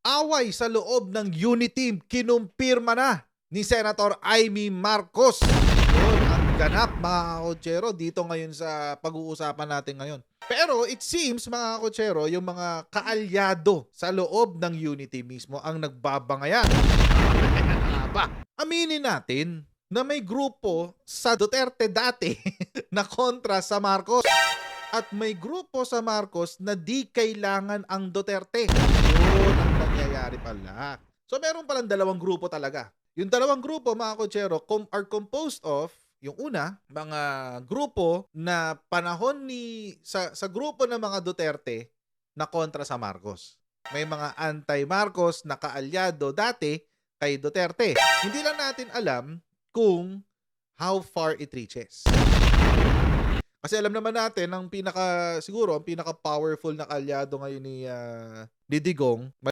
Away sa loob ng Uniteam, kinumpirma na ni Senator Amy Marcos. Yun ang ganap mga kakotsero dito ngayon sa pag-uusapan natin ngayon. Pero it seems mga kakotsero, yung mga kaalyado sa loob ng Unity mismo ang nagbabangayan. Ba? Aminin natin na may grupo sa Duterte dati na kontra sa Marcos. At may grupo sa Marcos na di kailangan ang Duterte. Yun ang nangyayari pala. So meron palang dalawang grupo talaga. Yung dalawang grupo mga kotsero are composed of yung una, mga grupo na panahon sa grupo ng mga Duterte na kontra sa Marcos. May mga anti-Marcos na kaalyado dati kay Duterte. Hindi lang natin alam kung how far it reaches. Kasi alam naman natin ang pinaka powerful na kaalyado ngayon ni Digong